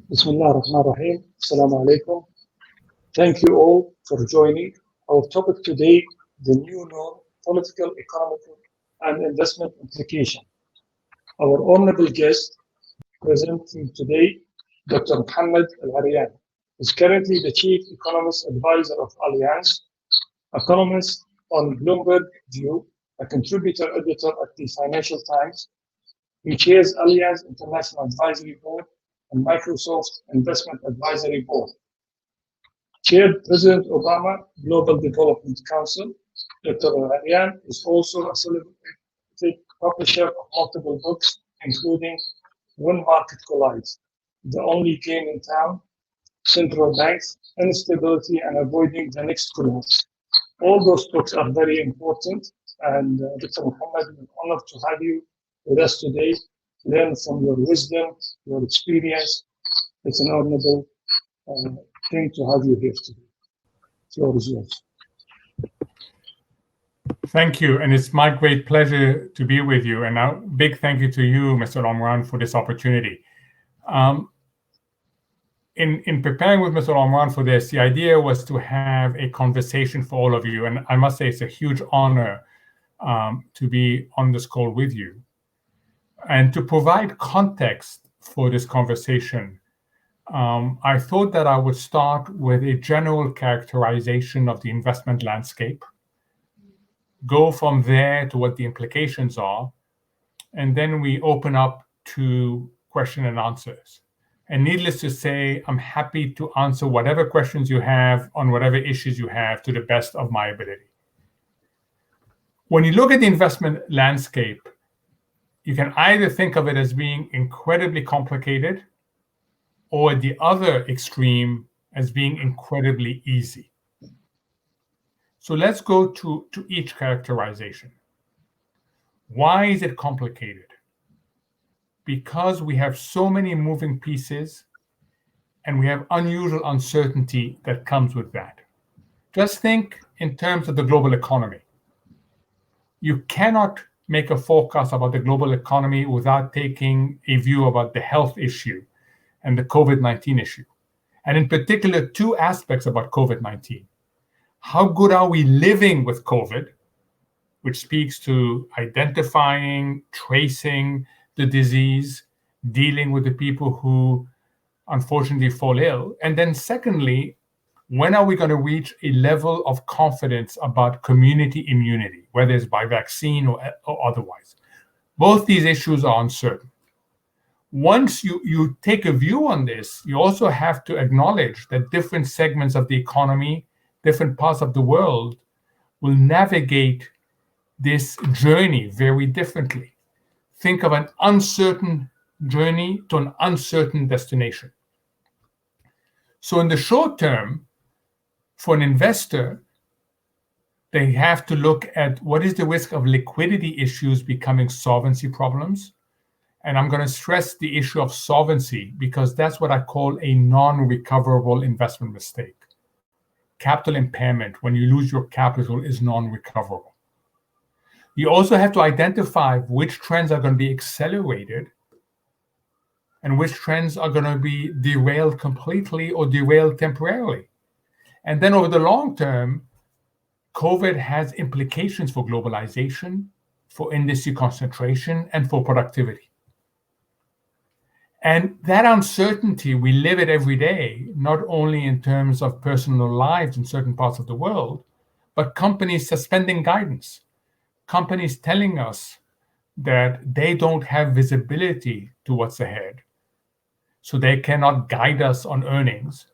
Bismillah ar-Rahman ar-Rahim. Assalamu alaikum. Thank you all for joining. Our topic today, the new norm, political, economic, and investment implication. Our honorable guest presenting today, Dr. Mohammed Al-Arian, is currently the Chief Economist Advisor of Allianz, economist on Bloomberg View, a contributor editor at the Financial Times. He chairs Allianz International Advisory Board and Microsoft Investment Advisory Board. Chaired President Obama Global Development Council. Dr. Arian is also a celebrated publisher of multiple books, including When Market Collides, The Only Game in Town, Central Banks, Instability and Avoiding the Next Collapse. All those books are very important, and Dr. Muhammad, we're honored to have you with us today, learn from your wisdom, your experience. It's an honorable thing to have you here today. Floor is yours. Thank you, and it's my great pleasure to be with you. And a big thank you to you, Mr. Omran, for this opportunity. In preparing with Mr. Omran for this, the idea was to have a conversation for all of you, and I must say it's a huge honor to be on this call with you. And to provide context for this conversation, I thought that I would start with a general characterization of the investment landscape, go from there to what the implications are, and then we open up to question and answers. And needless to say, I'm happy to answer whatever questions you have on whatever issues you have to the best of my ability. When you look at the investment landscape, you can either think of it as being incredibly complicated or at the other extreme as being incredibly easy. So let's go to each characterization. Why is it complicated? Because we have so many moving pieces and we have unusual uncertainty that comes with that. Just think in terms of the global economy. You cannot make a forecast about the global economy without taking a view about the health issue and the COVID-19 issue. And in particular, two aspects about COVID-19. How good are we living with COVID, which speaks to identifying, tracing the disease, dealing with the people who unfortunately fall ill? And then secondly, when are we going to reach a level of confidence about community immunity, whether it's by vaccine or otherwise? Both these issues are uncertain. Once you take a view on this, you also have to acknowledge that different segments of the economy, different parts of the world will navigate this journey very differently. Think of an uncertain journey to an uncertain destination. So in the short term, for an investor, they have to look at what is the risk of liquidity issues becoming solvency problems. And I'm going to stress the issue of solvency because that's what I call a non-recoverable investment mistake. Capital impairment, when you lose your capital, is non-recoverable. You also have to identify which trends are going to be accelerated and which trends are going to be derailed completely or derailed temporarily. And then over the long term, COVID has implications for globalization, for industry concentration, and for productivity. And that uncertainty, we live it every day, not only in terms of personal lives in certain parts of the world, but companies suspending guidance, companies telling us that they don't have visibility to what's ahead, so they cannot guide us on earnings.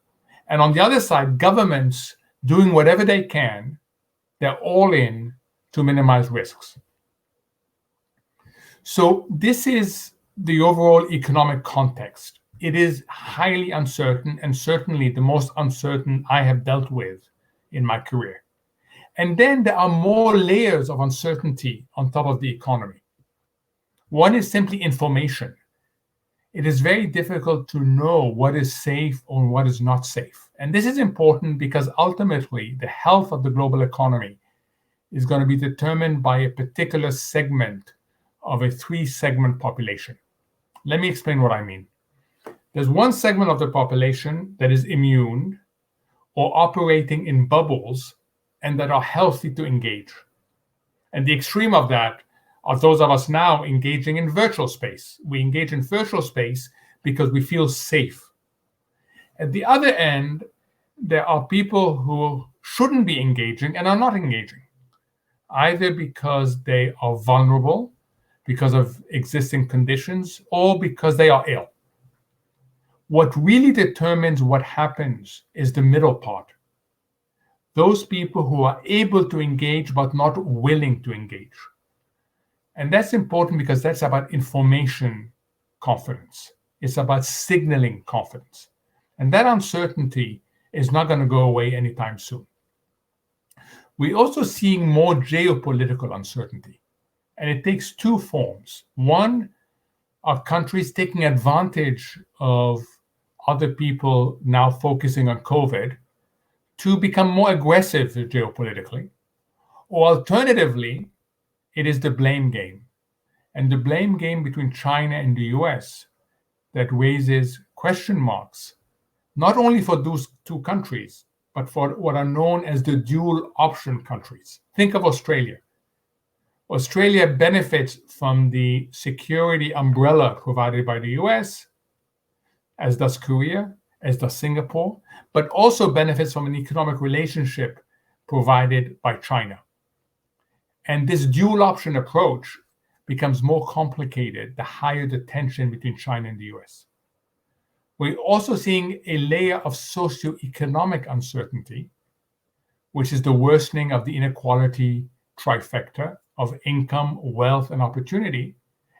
And on the other side, governments doing whatever they can, they're all in to minimize risks. So this is the overall economic context. It is highly uncertain and certainly the most uncertain I have dealt with in my career. And then there are more layers of uncertainty on top of the economy. One is simply information. It is very difficult to know what is safe or what is not safe. And this is important because ultimately the health of the global economy is going to be determined by a particular segment of a three-segment population. Let me explain what I mean. There's one segment of the population that is immune or operating in bubbles and that are healthy to engage. And the extreme of that are those of us now engaging in virtual space. We engage in virtual space because we feel safe. At the other end, there are people who shouldn't be engaging and are not engaging, either because they are vulnerable, because of existing conditions, or because they are ill. What really determines what happens is the middle part. Those people who are able to engage but not willing to engage. And that's important because that's about information confidence. It's about signaling confidence. And that uncertainty is not going to go away anytime soon. We're also seeing more geopolitical uncertainty. And it takes two forms. One are countries taking advantage of other people now focusing on COVID to become more aggressive geopolitically. Or alternatively, it is the blame game. And the blame game between China and the US that raises question marks, not only for those two countries, but for what are known as the dual option countries. Think of Australia. Australia benefits from the security umbrella provided by the US, as does Korea, as does Singapore, but also benefits from an economic relationship provided by China. And this dual option approach becomes more complicated the higher the tension between China and the US. We're also seeing a layer of socioeconomic uncertainty, which is the worsening of the inequality trifecta of income, wealth, and opportunity,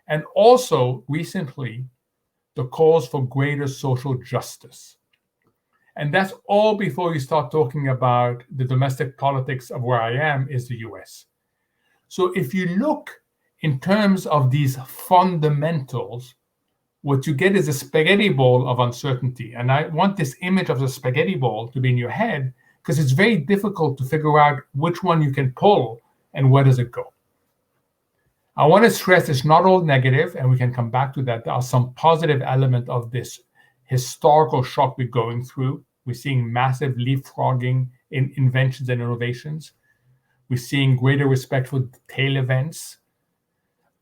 and also recently the calls for greater social justice. And that's all before you start talking about the domestic politics of where I am is the US. So if you look in terms of these fundamentals, what you get is a spaghetti bowl of uncertainty. And I want this image of the spaghetti bowl to be in your head because it's very difficult to figure out which one you can pull and where does it go. I want to stress it's not all negative, and we can come back to that. There are some positive elements of this historical shock we're going through. We're seeing massive leapfrogging in inventions and innovations. We're seeing greater respect for tail events.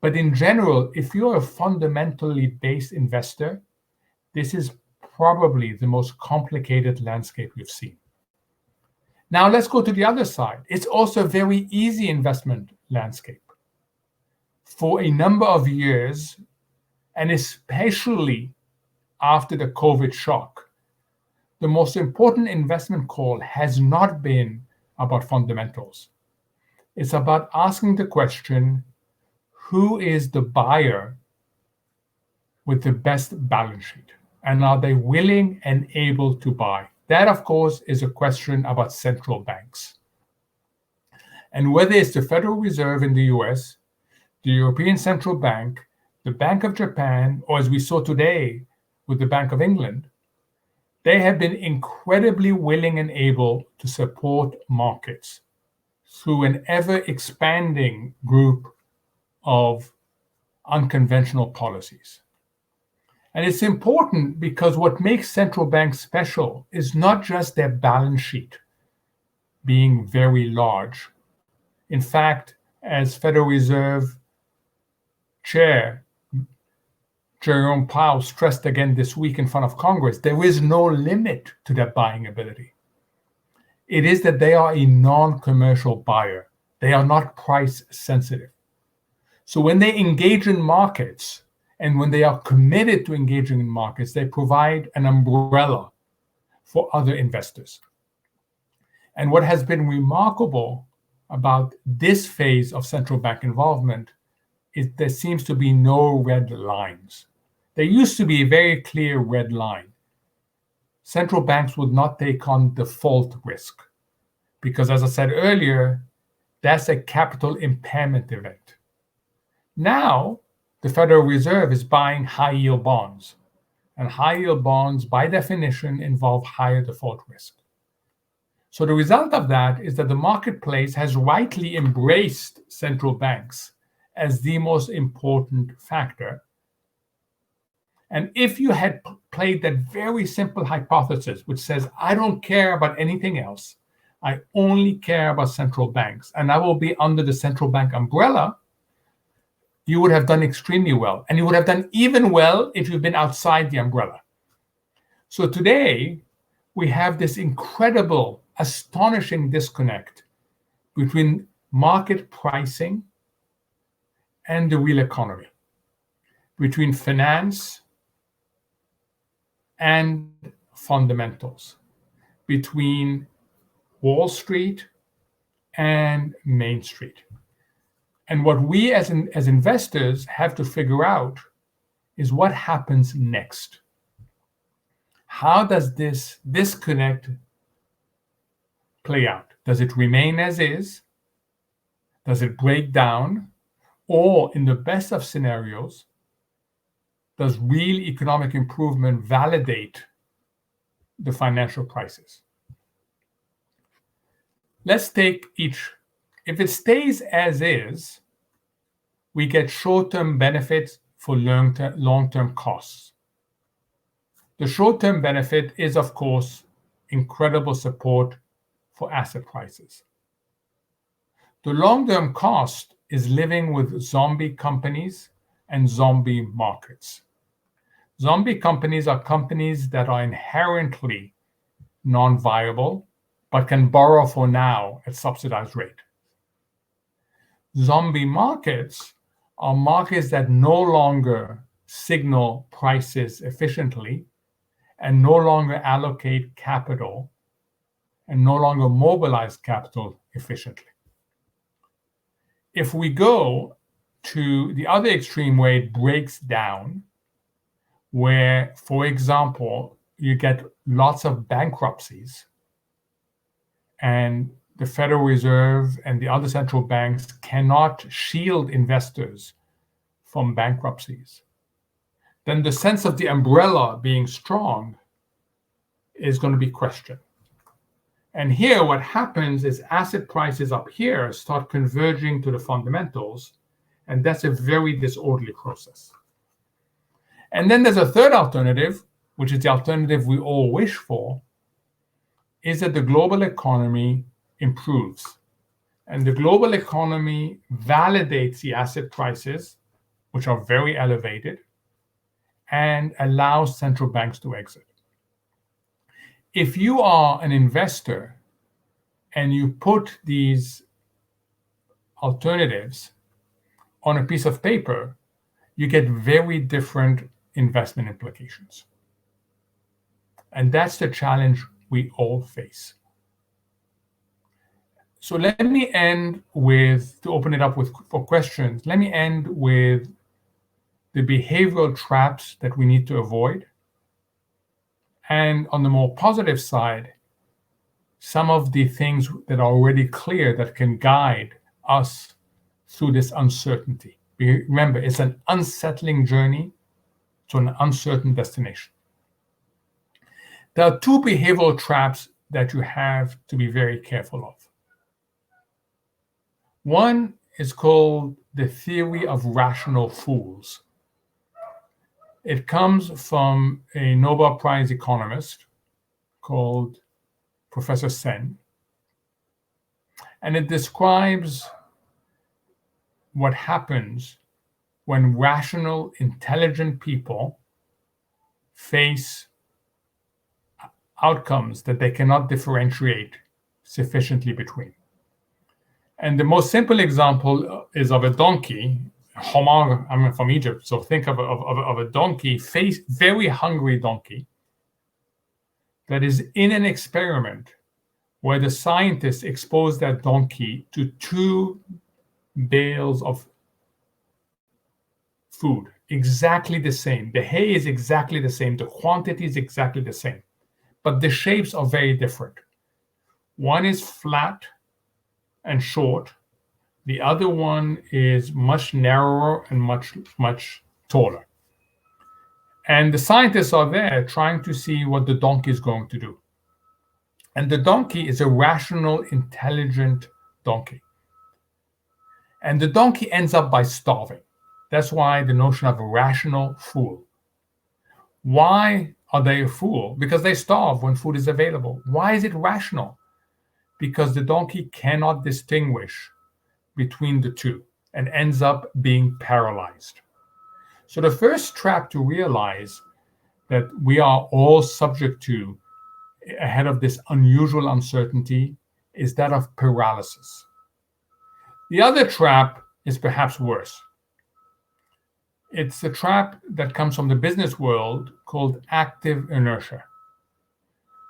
But in general, if you're a fundamentally based investor, this is probably the most complicated landscape we've seen. Now let's go to the other side. It's also a very easy investment landscape. For a number of years, and especially after the COVID shock, the most important investment call has not been about fundamentals. It's about asking the question, who is the buyer with the best balance sheet? And are they willing and able to buy? That, of course, is a question about central banks. And whether it's the Federal Reserve in the US, the European Central Bank, the Bank of Japan, or as we saw today with the Bank of England, they have been incredibly willing and able to support markets through an ever-expanding group of unconventional policies. And it's important because what makes central banks special is not just their balance sheet being very large. In fact, as Federal Reserve Chair Jerome Powell stressed again this week in front of Congress, there is no limit to their buying ability. It is that they are a non-commercial buyer. They are not price sensitive. So when they engage in markets and when they are committed to engaging in markets, they provide an umbrella for other investors. And what has been remarkable about this phase of central bank involvement is there seems to be no red lines. There used to be a very clear red line. Central banks would not take on default risk because, as I said earlier, that's a capital impairment event. Now, the Federal Reserve is buying high-yield bonds, and high-yield bonds, by definition, involve higher default risk. So the result of that is that the marketplace has rightly embraced central banks as the most important factor. And if you had played that very simple hypothesis, which says, I don't care about anything else, I only care about central banks, and I will be under the central bank umbrella, you would have done extremely well. And you would have done even well if you've been outside the umbrella. So today, we have this incredible, astonishing disconnect between market pricing and the real economy, between finance and fundamentals, between Wall Street and Main Street. And what we as investors have to figure out is what happens next. How does this disconnect play out? Does it remain as is? Does it break down? Or in the best of scenarios, does real economic improvement validate the financial crisis? Let's take each. If it stays as is, we get short-term benefits for long-term costs. The short-term benefit is, of course, incredible support for asset prices. The long-term cost is living with zombie companies and zombie markets. Zombie companies are companies that are inherently non-viable, but can borrow for now at subsidized rate. Zombie markets are markets that no longer signal prices efficiently and no longer allocate capital and no longer mobilize capital efficiently. If we go to the other extreme where it breaks down, where, for example, you get lots of bankruptcies and the Federal Reserve and the other central banks cannot shield investors from bankruptcies, then the sense of the umbrella being strong is going to be questioned. And here what happens is asset prices up here start converging to the fundamentals, and that's a very disorderly process. And then there's a third alternative, which is the alternative we all wish for, is that the global economy improves. And the global economy validates the asset prices, which are very elevated, and allows central banks to exit. If you are an investor and you put these alternatives on a piece of paper, you get very different investment implications. And that's the challenge we all face. So let me end with, to open it up for questions, let me end with the behavioral traps that we need to avoid. And on the more positive side, some of the things that are already clear that can guide us through this uncertainty. Remember, it's an unsettling journey to an uncertain destination. There are two behavioral traps that you have to be very careful of. One is called the theory of rational fools. It comes from a Nobel Prize economist called Professor Sen. And it describes what happens when rational, intelligent people face outcomes that they cannot differentiate sufficiently between. And the most simple example is of a donkey. Homar, I'm from Egypt, so think of a donkey, very hungry donkey, that is in an experiment where the scientists expose that donkey to 2 bales of food, exactly the same. The hay is exactly the same. The quantity is exactly the same. But the shapes are very different. One is flat and short. The other one is much narrower and much taller. And the scientists are there trying to see what the donkey is going to do. And the donkey is a rational, intelligent donkey. And the donkey ends up by starving. That's why the notion of a rational fool. Why are they a fool? Because they starve when food is available. Why is it rational? Because the donkey cannot distinguish between the two and ends up being paralyzed. So the first trap to realize that we are all subject to ahead of this unusual uncertainty is that of paralysis. The other trap is perhaps worse. It's a trap that comes from the business world called active inertia.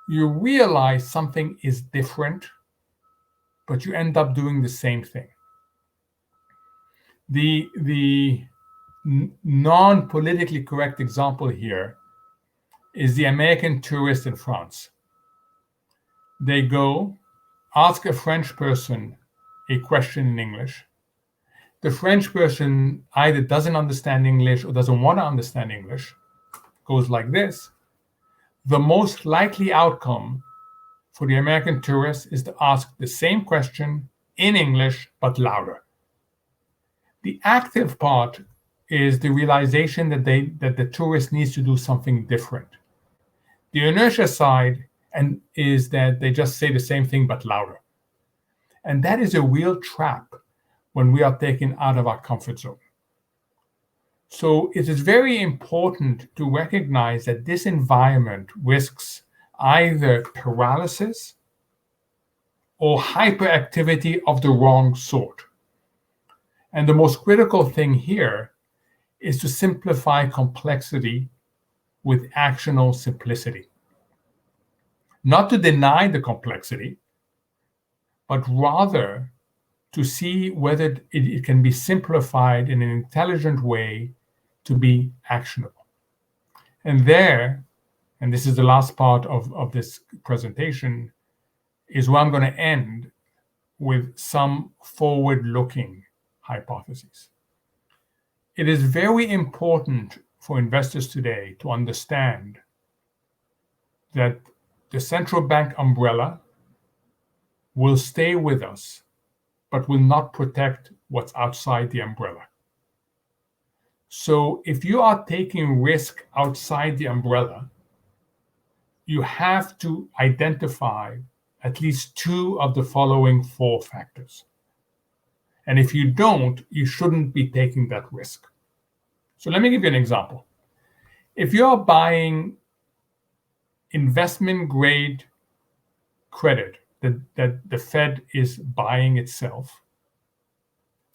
You realize something is different, but you end up doing the same thing. The non-politically correct example here is the American tourist in France. They go, ask a French person a question in English. The French person either doesn't understand English or doesn't want to understand English. Goes like this. The most likely outcome for the American tourist is to ask the same question in English, but louder. The active part is the realization that the tourist needs to do something different. The inertia side is that they just say the same thing, but louder. And that is a real trap when we are taken out of our comfort zone. So it is very important to recognize that this environment risks either paralysis or hyperactivity of the wrong sort. And the most critical thing here is to simplify complexity with actional simplicity. Not to deny the complexity, but rather to see whether it can be simplified in an intelligent way to be actionable. And this is the last part of this presentation, is where I'm going to end with some forward-looking hypotheses. It is very important for investors today to understand that the central bank umbrella will stay with us, but will not protect what's outside the umbrella. So if you are taking risk outside the umbrella, you have to identify at least 2 of the following 4 factors. And if you don't, you shouldn't be taking that risk. So let me give you an example. If you're buying investment grade credit that the Fed is buying itself,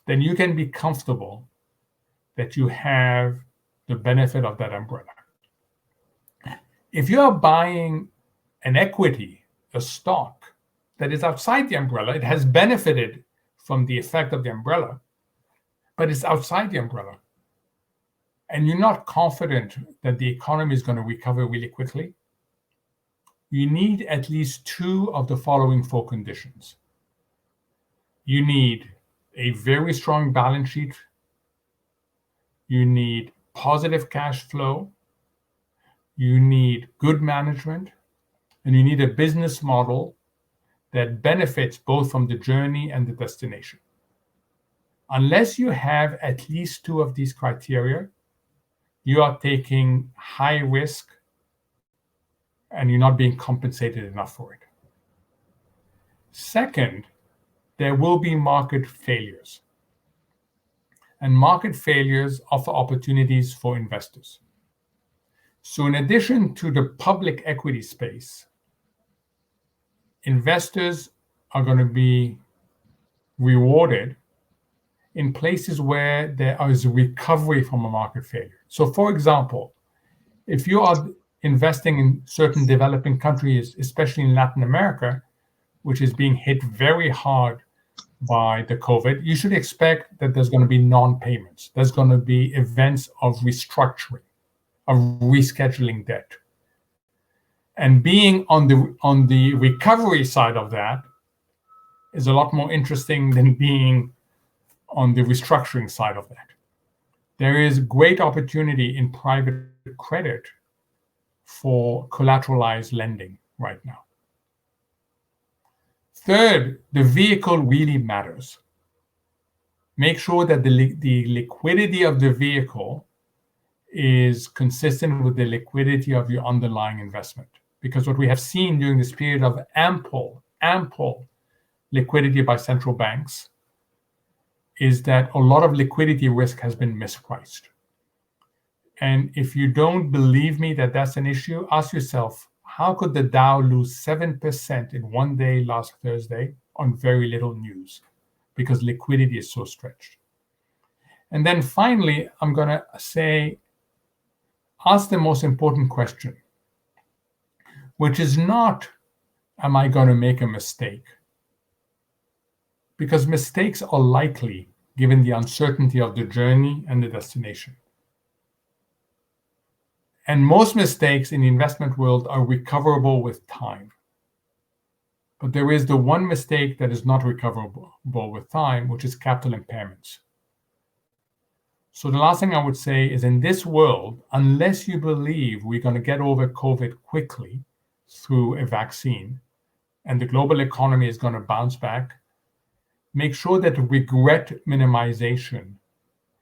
then you can be comfortable that you have the benefit of that umbrella. If you're buying an equity, a stock that is outside the umbrella, it has benefited from the effect of the umbrella, but it's outside the umbrella, and you're not confident that the economy is going to recover really quickly, you need at least 2 of the following 4 conditions. You need a very strong balance sheet. You need positive cash flow. You need good management. And you need a business model that benefits both from the journey and the destination. Unless you have at least 2 of these criteria, you are taking high risk and you're not being compensated enough for it. Second, there will be market failures. And market failures offer opportunities for investors. So in addition to the public equity space, investors are going to be rewarded in places where there is a recovery from a market failure. So for example, if you are investing in certain developing countries, especially in Latin America, which is being hit very hard by the COVID, you should expect that there's going to be non-payments. There's going to be events of restructuring, of rescheduling debt. And being on the recovery side of that is a lot more interesting than being on the restructuring side of that. There is great opportunity in private credit for collateralized lending right now. Third, the vehicle really matters. Make sure that the liquidity of the vehicle is consistent with the liquidity of your underlying investment. Because what we have seen during this period of ample liquidity by central banks is that a lot of liquidity risk has been mispriced. And if you don't believe me that that's an issue, ask yourself, how could the Dow lose 7% in one day last Thursday on very little news? Because liquidity is so stretched. And then finally, I'm going to say, ask the most important question, which is not, am I going to make a mistake? Because mistakes are likely given the uncertainty of the journey and the destination. And most mistakes in the investment world are recoverable with time. But there is the one mistake that is not recoverable with time, which is capital impairments. So the last thing I would say is, in this world, unless you believe we're going to get over COVID quickly through a vaccine and the global economy is going to bounce back, make sure that regret minimization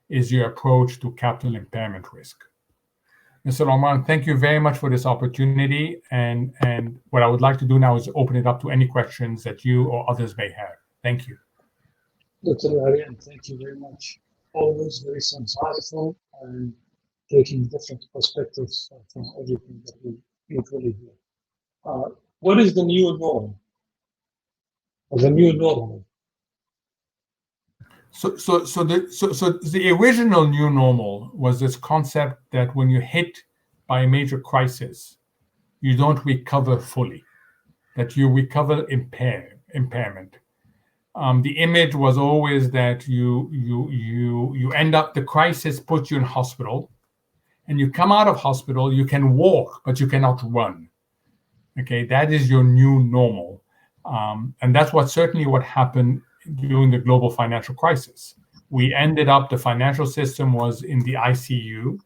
is your approach to capital impairment risk. Mr. Omran, thank you very much for this opportunity. And what I would like to do now is open it up to any questions that you or others may have. Thank you. Dr. Arian, thank you very much. Always very insightful and taking different perspectives from everything that we usually hear. What is the new norm? Or the new normal? So the original new normal was this concept that when you're hit by a major crisis, you don't recover fully, that you recover impairment. The image was always that you end up, the crisis puts you in hospital, and you come out of hospital, you can walk, but you cannot run. Okay, that is your new normal. And that's certainly what happened during the global financial crisis. We ended up, the financial system was in the ICU.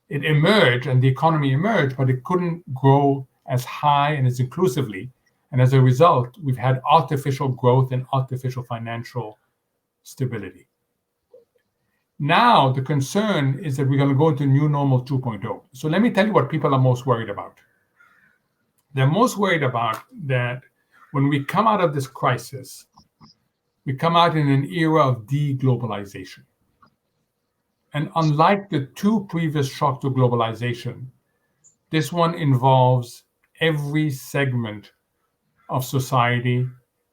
It emerged and the economy emerged, but it couldn't grow as high and as inclusively. And as a result, we've had artificial growth and artificial financial stability. Now, the concern is that we're going to go into new normal 2.0. So let me tell you what people are most worried about. They're most worried about that when we come out of this crisis, we come out in an era of de-globalization. And unlike the two previous shocks to globalization, this one involves every segment of society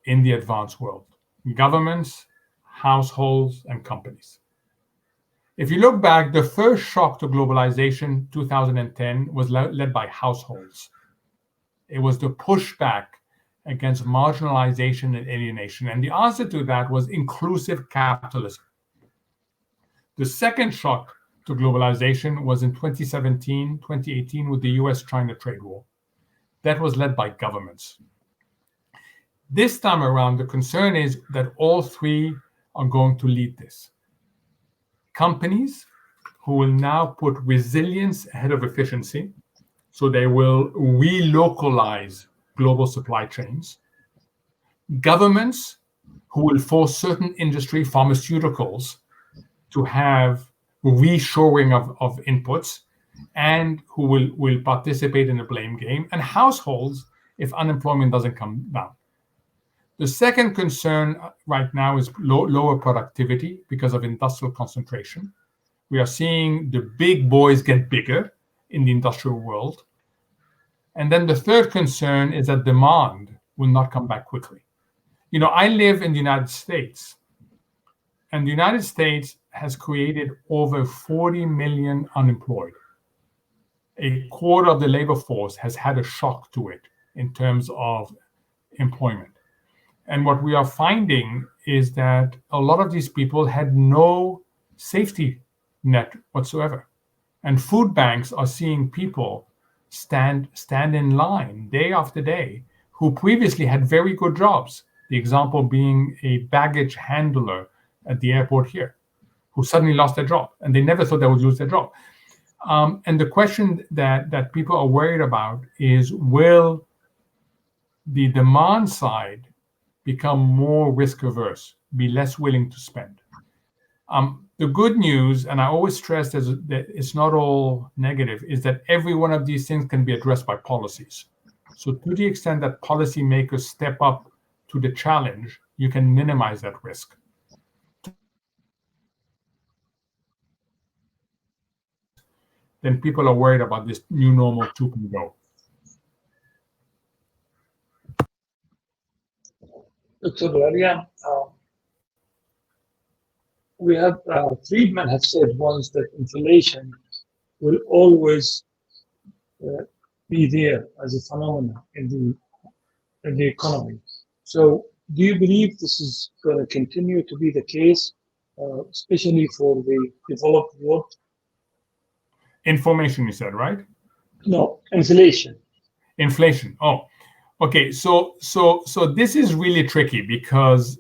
in the advanced world: governments, households, and companies. If you look back, the first shock to globalization, 2010, was led by households. It was the pushback against marginalization and alienation. And the answer to that was inclusive capitalism. The second shock to globalization was in 2018 with the US-China trade war. That was led by governments. This time around, the concern is that all three are going to lead this. Companies who will now put resilience ahead of efficiency, so they will relocalize global supply chains. Governments who will force certain industry, pharmaceuticals, to have reshoring of inputs, and who will participate in the blame game, and households if unemployment doesn't come down. The second concern right now is lower productivity because of industrial concentration. We are seeing the big boys get bigger in the industrial world. And then the third concern is that demand will not come back quickly. You know, I live in the United States, and the United States has created over 40 million unemployed. A quarter of the labor force has had a shock to it in terms of employment. And what we are finding is that a lot of these people had no safety net whatsoever. And food banks are seeing people stand in line day after day who previously had very good jobs. The example being a baggage handler at the airport here, who suddenly lost their job, and they never thought they would lose their job. And the question that people are worried about is, will the demand side become more risk averse, be less willing to spend? The good news, and I always stress that it's not all negative, is that every one of these things can be addressed by policies. So to the extent that policymakers step up to the challenge, you can minimize that risk. Then people are worried about this new normal 2.0. Dr. Valerian, we have Friedman have said once that inflation will always be there as a phenomenon in the economy. So, do you believe this is going to continue to be the case, especially for the developed world? Information, you said, right? No, inflation. Inflation. Oh, okay. So this is really tricky because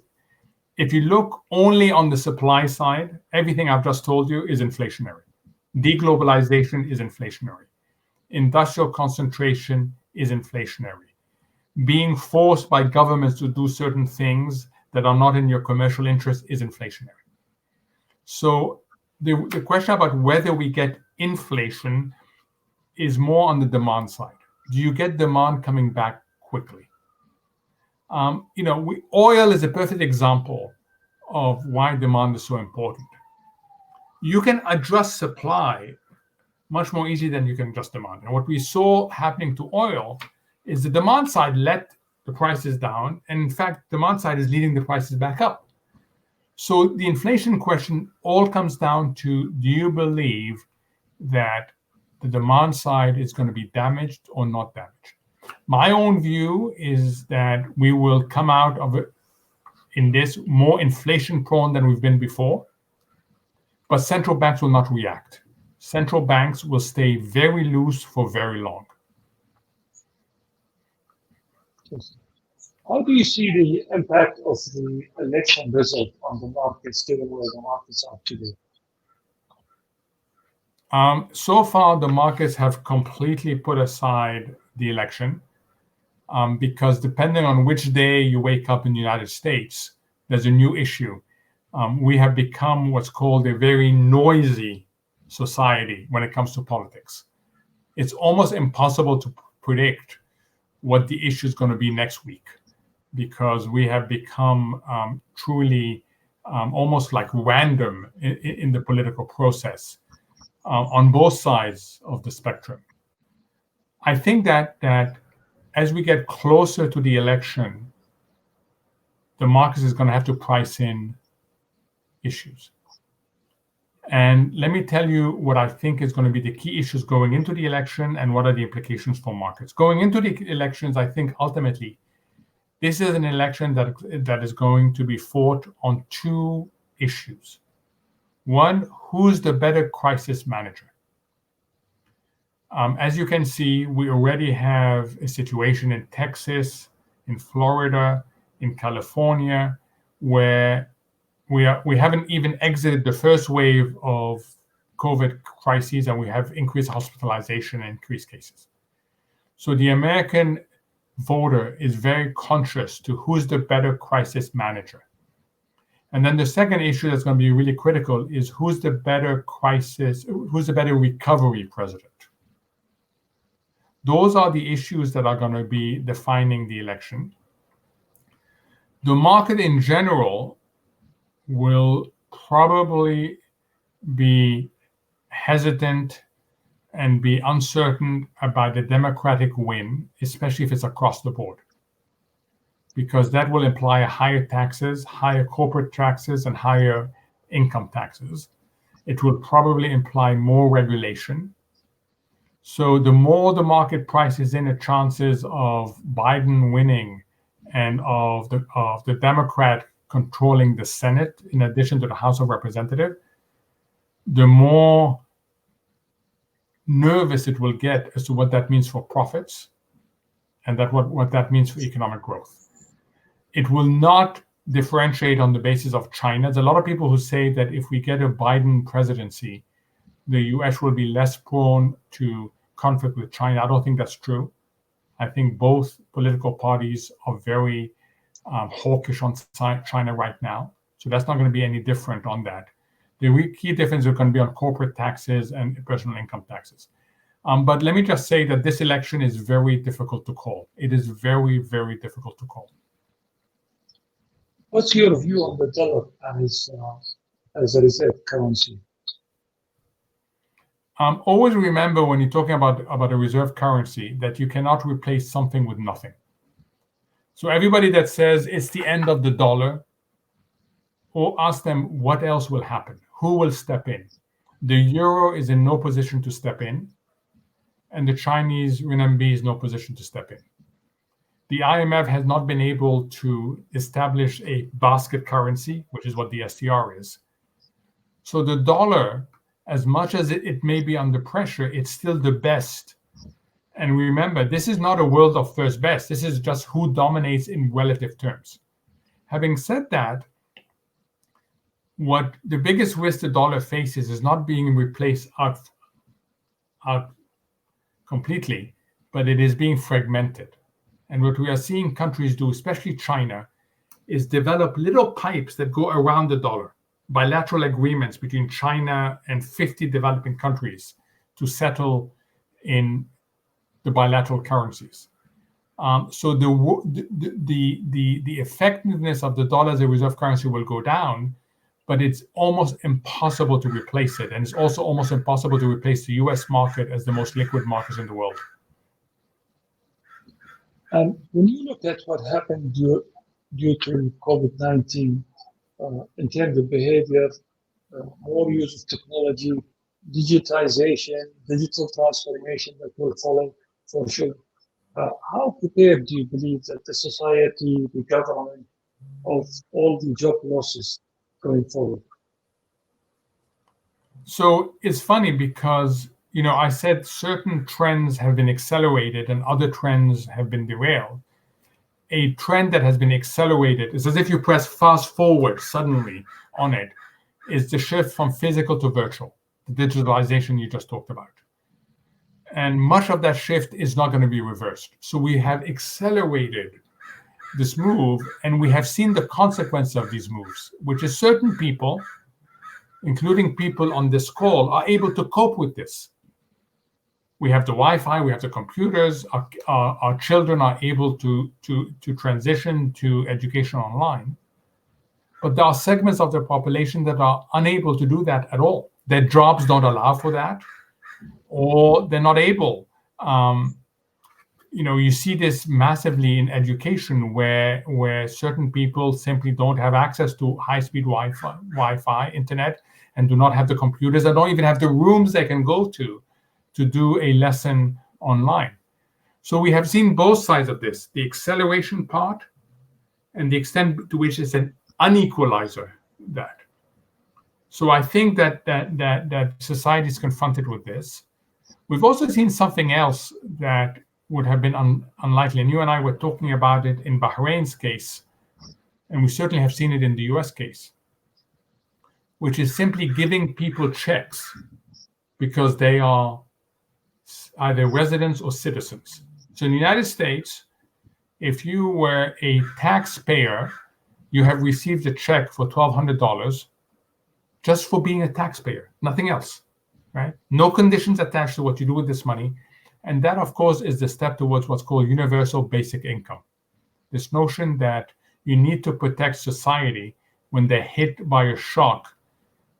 if you look only on the supply side, everything I've just told you is inflationary. Deglobalization is inflationary. Industrial concentration is inflationary. Being forced by governments to do certain things that are not in your commercial interest is inflationary. So the question about whether we get inflation is more on the demand side. Do you get demand coming back quickly? Oil is a perfect example of why demand is so important. You can adjust supply much more easy than you can adjust demand. And what we saw happening to oil is the demand side let the prices down, and in fact, demand side is leading the prices back up. So the inflation question all comes down to, do you believe that the demand side is going to be damaged or not damaged? My own view is that we will come out of it in this more inflation prone than we've been before, but central banks will not react. Central banks will stay very loose for very long. How do you see the impact of the election result on the markets, given where the markets are today? So far, the markets have completely put aside the election because depending on which day you wake up in the United States, there's a new issue. We have become what's called a very noisy society when it comes to politics. It's almost impossible to predict what the issue is going to be next week because we have become truly almost like random in the political process on both sides of the spectrum. I think that as we get closer to the election, the market is going to have to price in issues. And let me tell you what I think is going to be the key issues going into the election and what are the implications for markets. Going into the elections, I think ultimately, this is an election that is going to be fought on two issues. One, who's the better crisis manager? As you can see, we already have a situation in Texas, in Florida, in California, where we haven't even exited the first wave of COVID crises, and we have increased hospitalization and increased cases. So the American voter is very conscious to who's the better crisis manager. And then the second issue that's going to be really critical is who's the better recovery president. Those are the issues that are going to be defining the election. The market in general will probably be hesitant and be uncertain about the Democratic win, especially if it's across the board, because that will imply higher taxes, higher corporate taxes, and higher income taxes. It will probably imply more regulation. So the more the market prices in the chances of Biden winning and of the Democrat controlling the Senate, in addition to the House of Representatives, the more nervous it will get as to what that means for profits and what that means for economic growth. It will not differentiate on the basis of China. There's a lot of people who say that if we get a Biden presidency, the US will be less prone to conflict with China. I don't think that's true. I think both political parties are very hawkish on China right now. So that's not going to be any different on that. The key difference is going to be on corporate taxes and personal income taxes. But let me just say that this election is very difficult to call. It is very, very difficult to call. What's your view on the dollar as a reserve currency? Always remember when you're talking about a reserve currency that you cannot replace something with nothing. So everybody that says it's the end of the dollar, or ask them what else will happen, who will step in. The euro is in no position to step in, and the Chinese renminbi is no position to step in. The IMF has not been able to establish a basket currency, which is what the SDR is. So the dollar, as much as it may be under pressure, it's still the best. And remember, this is not a world of first best. This is just who dominates in relative terms. Having said that, what the biggest risk the dollar faces is not being replaced out completely, but it is being fragmented. And what we are seeing countries do, especially China, is develop little pipes that go around the dollar, bilateral agreements between China and 50 developing countries to settle in the bilateral currencies. So the effectiveness of the dollar as a reserve currency will go down, but it's almost impossible to replace it. And it's also almost impossible to replace the US market as the most liquid market in the world. And when you look at what happened due to COVID-19 in terms of behavior, more use of technology, digitization, digital transformation that will follow for sure. How prepared do you believe that the society, the government, of all the job losses going forward? So it's funny because, I said certain trends have been accelerated and other trends have been derailed. A trend that has been accelerated is as if you press fast forward suddenly on it, is the shift from physical to virtual, the digitalization you just talked about. And much of that shift is not going to be reversed. So we have accelerated this move, and we have seen the consequence of these moves, which is certain people, including people on this call, are able to cope with this. We have the Wi-Fi, we have the computers, our children are able to transition to education online. But there are segments of the population that are unable to do that at all. Their jobs don't allow for that, or they're not able. You see this massively in education where certain people simply don't have access to high-speed Wi-Fi, internet, and do not have the computers. They don't even have the rooms they can go to do a lesson online. So we have seen both sides of this, the acceleration part and the extent to which it's an unequalizer that. So I think that society is confronted with this. We've also seen something else that would have been unlikely, and you and I were talking about it in Bahrain's case, and we certainly have seen it in the US case, which is simply giving people checks because they are either residents or citizens. So in the United States, if you were a taxpayer, you have received a check for $1,200 just for being a taxpayer, nothing else, right? No conditions attached to what you do with this money. And that, of course, is the step towards what's called universal basic income. This notion that you need to protect society when they're hit by a shock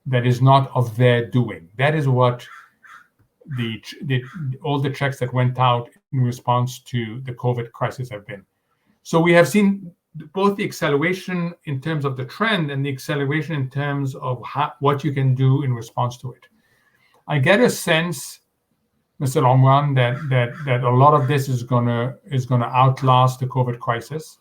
that is not of their doing. That is what all the checks that went out in response to the COVID crisis have been. So we have seen both the acceleration in terms of the trend and the acceleration in terms of what you can do in response to it. I get a sense, Mr. Omran, that a lot of this is gonna outlast the COVID crisis.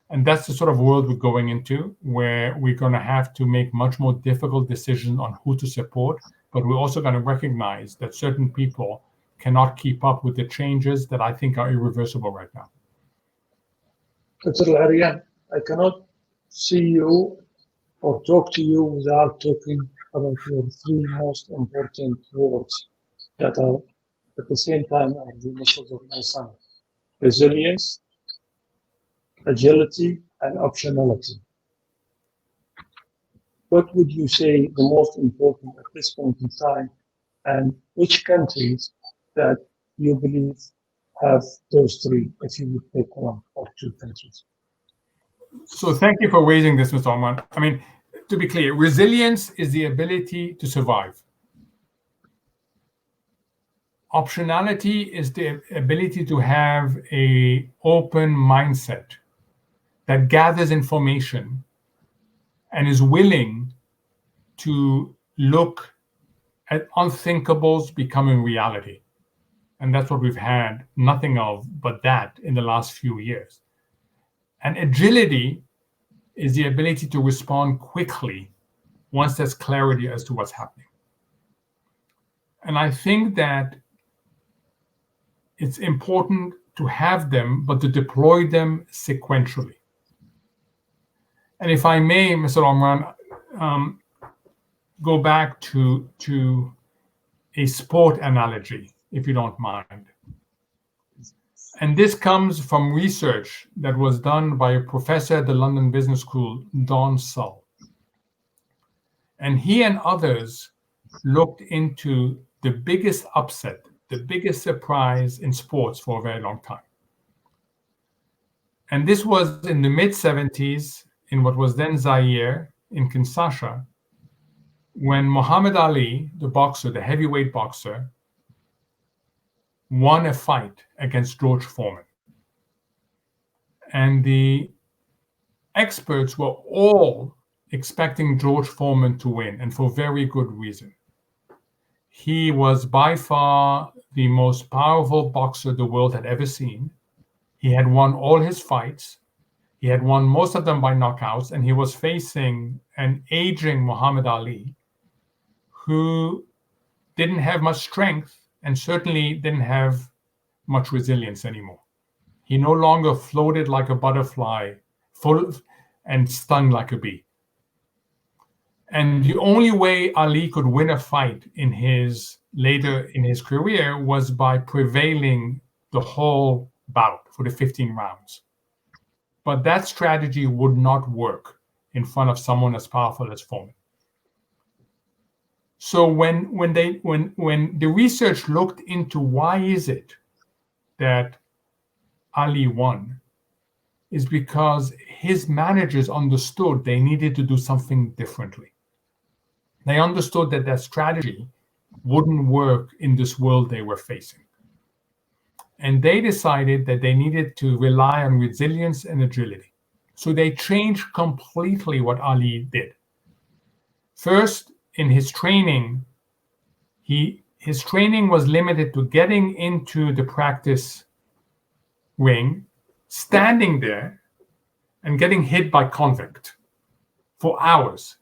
And that's the sort of world we're going into, where we're going to have to make much more difficult decisions on who to support. But we're also going to recognize that certain people cannot keep up with the changes that I think are irreversible right now. Dr. Al-Arian, I cannot see you or talk to you without talking about your three most important words that are at the same time are the initials of my son: resilience, agility, and optionality. what would you say the most important at this point in time, and which countries that you believe have those three, if you would pick one or two countries? So thank you for raising this, Mr. Oman. I mean, to be clear, resilience is the ability to survive. Optionality is the ability to have an open mindset that gathers information and is willing to look at unthinkables becoming reality. And that's what we've had nothing of but that in the last few years. And agility is the ability to respond quickly once there's clarity as to what's happening. And I think that it's important to have them, but to deploy them sequentially. And if I may, Mr. Omran, go back to a sport analogy, if you don't mind. And this comes from research that was done by a professor at the London Business School, Don Sull. And he and others looked into the biggest upset, the biggest surprise in sports for a very long time. And this was in the mid-70s in what was then Zaire, in Kinshasa, when Muhammad Ali, the boxer, the heavyweight boxer, won a fight against George Foreman. And the experts were all expecting George Foreman to win, and for very good reason. He was by far the most powerful boxer the world had ever seen. He had won all his fights. He had won most of them by knockouts, and he was facing an aging Muhammad Ali who didn't have much strength and certainly didn't have much resilience anymore. He no longer floated like a butterfly, full and stung like a bee. And the only way Ali could win a fight later in his career was by prevailing the whole bout for the 15 rounds. But that strategy would not work in front of someone as powerful as Foreman. So when the research looked into why is it that Ali won, is because his managers understood they needed to do something differently. They understood that that strategy wouldn't work in this world they were facing. And they decided that they needed to rely on resilience and agility. So they changed completely what Ali did. First, in his training, his training was limited to getting into the practice ring, standing there, and getting hit by convict for hours.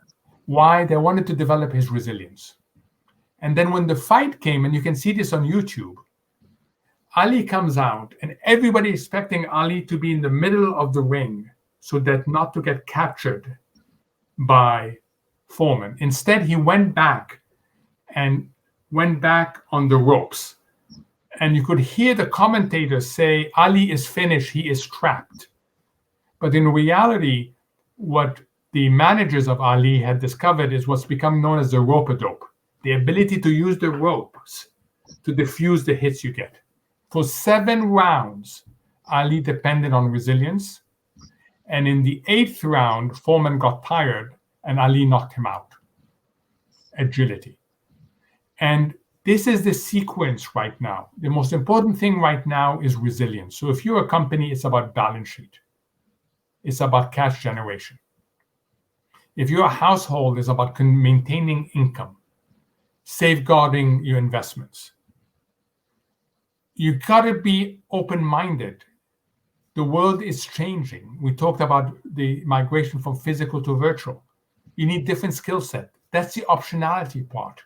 Why? They wanted to develop his resilience. And then when the fight came, and you can see this on YouTube, Ali comes out, and everybody expecting Ali to be in the middle of the ring so that not to get captured by Foreman. Instead, he went back on the ropes. And you could hear the commentators say, Ali is finished, he is trapped. But in reality, what the managers of Ali had discovered is what's become known as the rope-a-dope, the ability to use the ropes to diffuse the hits you get. For 7 rounds, Ali depended on resilience. And in the 8th round, Foreman got tired and Ali knocked him out. Agility. And this is the sequence right now. The most important thing right now is resilience. So if you're a company, it's about balance sheet. It's about cash generation. If you're a household, it's about maintaining income, safeguarding your investments. You gotta be open-minded. The world is changing. We talked about the migration from physical to virtual. You need different skill set. That's the optionality part.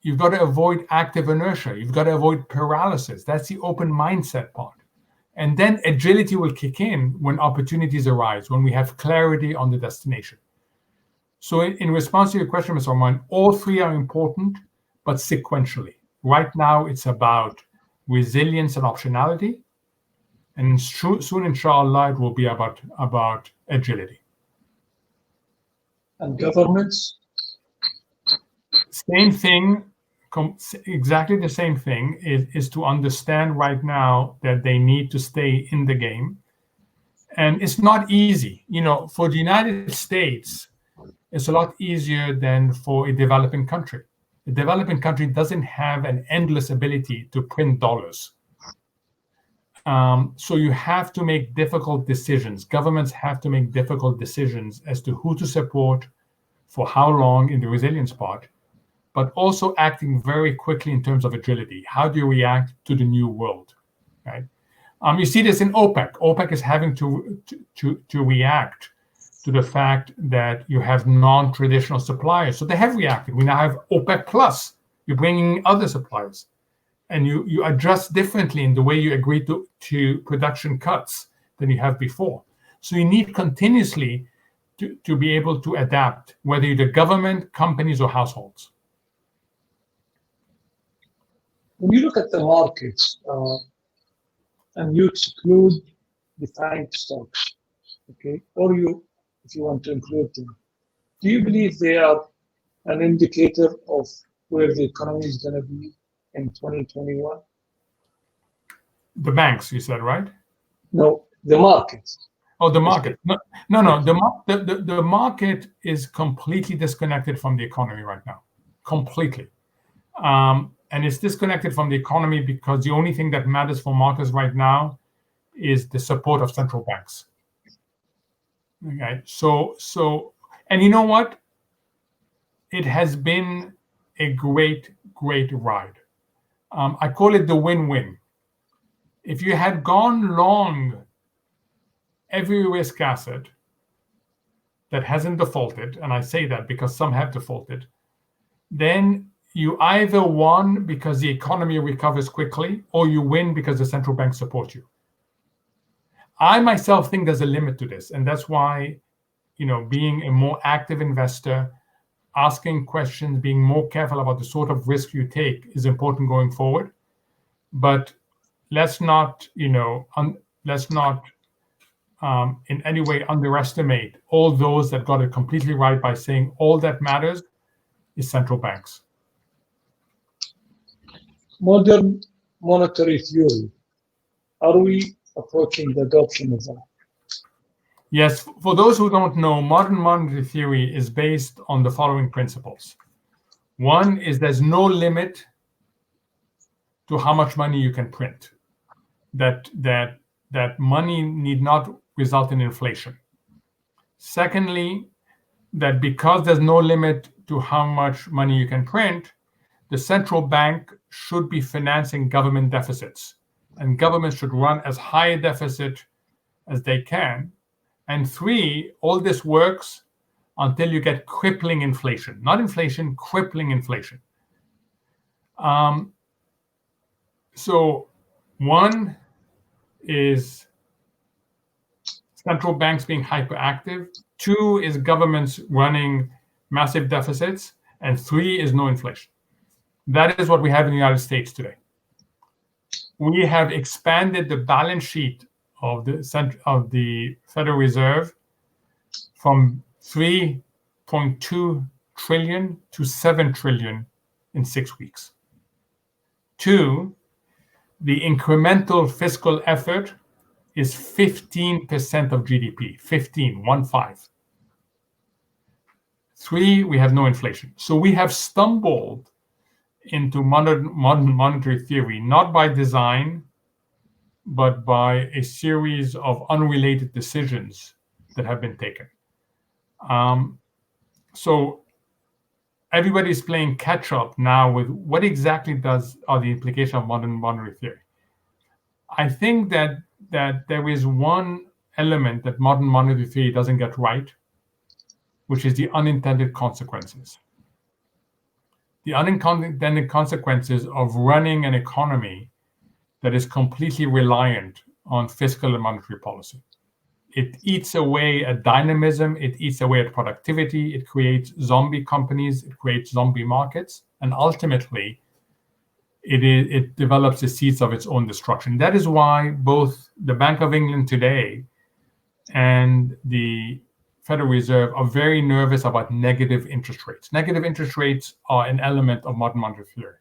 You've got to avoid active inertia. You've got to avoid paralysis. That's the open mindset part. And then agility will kick in when opportunities arise, when we have clarity on the destination. So in response to your question, Mr. Oman, all three are important, but sequentially. Right now, it's about resilience and optionality. And soon, inshallah, it will be about agility. And governments? Same thing, exactly the same thing is to understand right now that they need to stay in the game. And it's not easy. For the United States, it's a lot easier than for a developing country. A developing country doesn't have an endless ability to print dollars. So you have to make difficult decisions. Governments have to make difficult decisions as to who to support, for how long in the resilience part, but also acting very quickly in terms of agility. How do you react to the new world, right? You see this in OPEC. OPEC is having to react to the fact that you have non-traditional suppliers. So they have reacted. We now have OPEC Plus. You're bringing other suppliers. And you adjust differently in the way you agree to production cuts than you have before. So you need continuously to be able to adapt, whether you're the government, companies, or households. When you look at the markets and you exclude defined stocks, okay, or if you want to include them, do you believe they are an indicator of where the economy is going to be in 2021? The banks, you said, right? No, the markets. Oh, the market. No. The market is completely disconnected from the economy right now. Completely. And it's disconnected from the economy because the only thing that matters for markets right now is the support of central banks. Okay. So, and you know what? It has been a great, great ride. I call it the win-win. If you had gone long every risk asset that hasn't defaulted, and I say that because some have defaulted, then you either won because the economy recovers quickly, or you win because the central bank supports you. I myself think there's a limit to this, and that's why, being a more active investor, asking questions, being more careful about the sort of risk you take is important going forward. But let's not, in any way underestimate all those that got it completely right by saying all that matters is central banks. Modern monetary theory. Are we approaching the adoption of that? Yes, for those who don't know, modern monetary theory is based on the following principles. One is there's no limit to how much money you can print. That money need not result in inflation. Secondly, that because there's no limit to how much money you can print, the central bank should be financing government deficits, and governments should run as high a deficit as they can. And three, all this works until you get crippling inflation. Not inflation, crippling inflation. So one is central banks being hyperactive. Two is governments running massive deficits. And three is no inflation. That is what we have in the United States today. We have expanded the balance sheet of the Federal Reserve from 3.2 trillion to 7 trillion in 6 weeks. Two, the incremental fiscal effort is 15% of GDP, 15. Three, we have no inflation. So we have stumbled into modern monetary theory, not by design, but by a series of unrelated decisions that have been taken. So everybody's playing catch up now with what exactly are the implications of modern monetary theory. I think that there is one element that modern monetary theory doesn't get right, which is the unintended consequences. The unintended consequences of running an economy that is completely reliant on fiscal and monetary policy. It eats away at dynamism, it eats away at productivity, it creates zombie companies, it creates zombie markets, and ultimately it develops the seeds of its own destruction. That is why both the Bank of England today and the Federal Reserve are very nervous about negative interest rates. Negative interest rates are an element of modern monetary theory.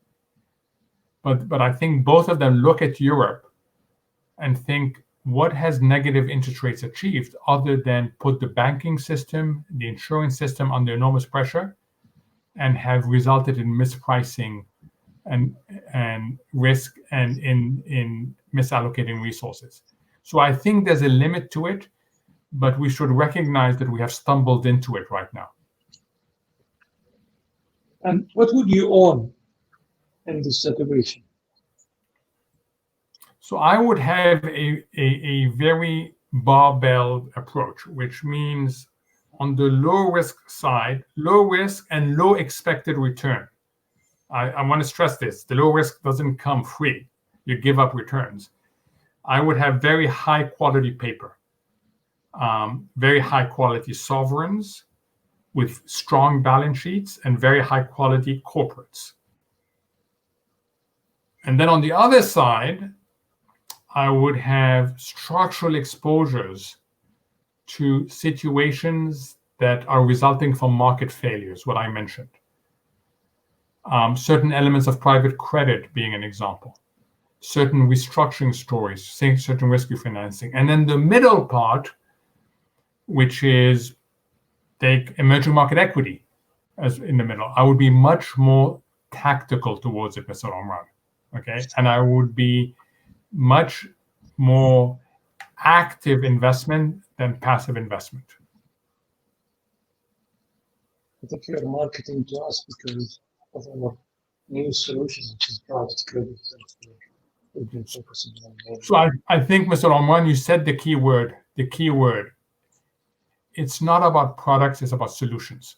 But I think both of them look at Europe and think, what has negative interest rates achieved other than put the banking system, the insurance system under enormous pressure and have resulted in mispricing and risk and in misallocating resources. So I think there's a limit to it, but we should recognize that we have stumbled into it right now. And what would you own in this situation? So I would have a very barbell approach, which means on the low risk side, low risk and low expected return. I want to stress this. The low risk doesn't come free. You give up returns. I would have very high quality paper, very high quality sovereigns with strong balance sheets and very high quality corporates. And then on the other side, I would have structural exposures to situations that are resulting from market failures, what I mentioned. Certain elements of private credit being an example, certain restructuring stories, certain risk refinancing. And then the middle part, which is take emerging market equity as in the middle. I would be much more tactical towards it, Mr. Omran. Okay. And I would be much more active investment than passive investment. I think you're marketing to us because of our new solution, which is private credit. We've been focusing on. So I think, Mr. Omran, you said the key word. It's not about products, it's about solutions.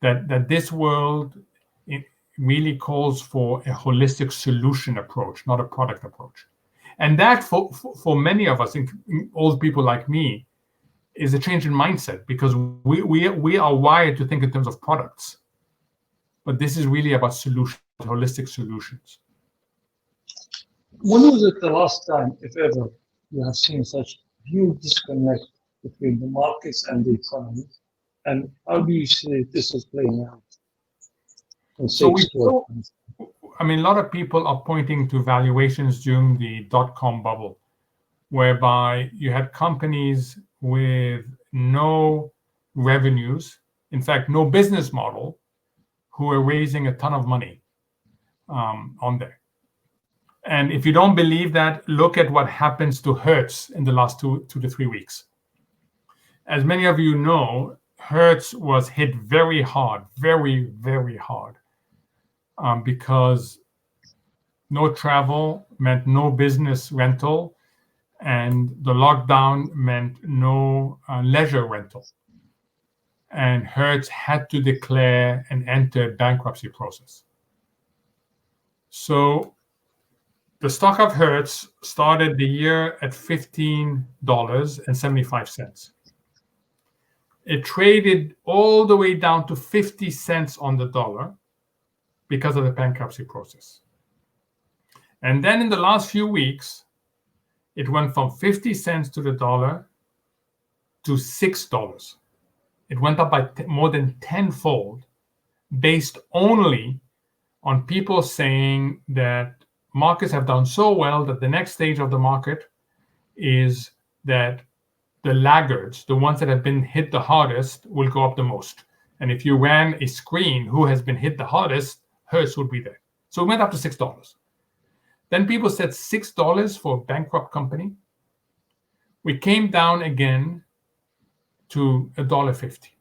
That this world it really calls for a holistic solution approach, not a product approach. And that for many of us, old people like me, is a change in mindset because we are wired to think in terms of products. But this is really about solutions, holistic solutions. When was it the last time, if ever, you have seen such huge disconnect between the markets and the economy? And how do you see this is playing out? A lot of people are pointing to valuations during the dot-com bubble, whereby you had companies with no revenues, in fact, no business model, who are raising a ton of money on there. And if you don't believe that, look at what happens to Hertz in the last 2 to 3 weeks. As many of you know, Hertz was hit very hard, very, very hard, because no travel meant no business rental, and the lockdown meant no leisure rental. And Hertz had to declare and enter bankruptcy process. So the stock of Hertz started the year at $15.75. It traded all the way down to 50 cents on the dollar because of the bankruptcy process. And then in the last few weeks, it went from 50 cents to the dollar to $6. It went up by more than tenfold, based only on people saying that markets have done so well that the next stage of the market is that the laggards, the ones that have been hit the hardest, will go up the most. And if you ran a screen who has been hit the hardest, Hertz would be there. So it went up to $6. Then people said $6 for a bankrupt company. We came down again to $1.50.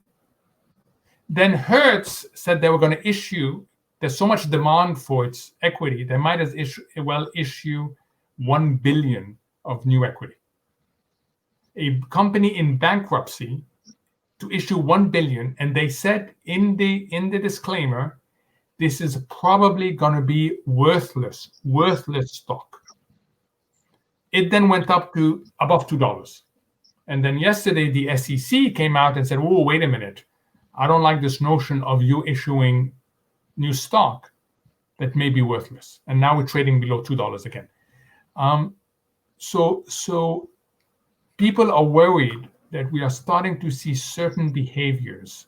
Then Hertz said they were going to issue, there's so much demand for its equity, they might as well issue 1 billion of new equity. A company in bankruptcy to issue 1 billion, and they said in the disclaimer, this is probably going to be worthless stock. It then went up to above $2. And then yesterday, the SEC came out and said, oh, wait a minute. I don't like this notion of you issuing new stock that may be worthless. And now we're trading below $2 again. So people are worried that we are starting to see certain behaviors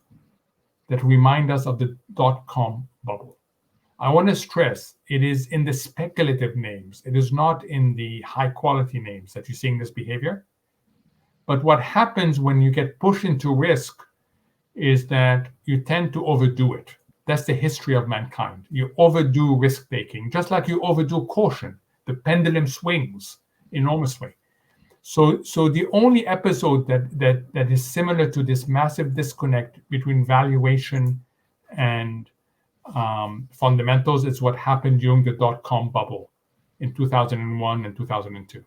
that remind us of the dot-com bubble. I want to stress it is in the speculative names. It is not in the high quality names that you're seeing this behavior. But what happens when you get pushed into risk is that you tend to overdo it. That's the history of mankind. You overdo risk taking, just like you overdo caution. The pendulum swings enormously. So the only episode that is similar to this massive disconnect between valuation and fundamentals is what happened during the dot-com bubble in 2001 and 2002.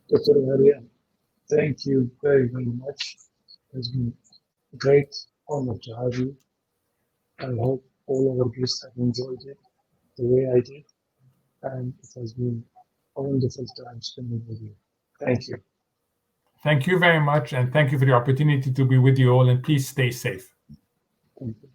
Dr. Maria, thank you very, very much. It's been a great honor to have you. I hope all our guests have enjoyed it the way I did, and it has been a wonderful time spending with you. Thank you. Thank you very much, and thank you for the opportunity to be with you all, and please stay safe. Thank you.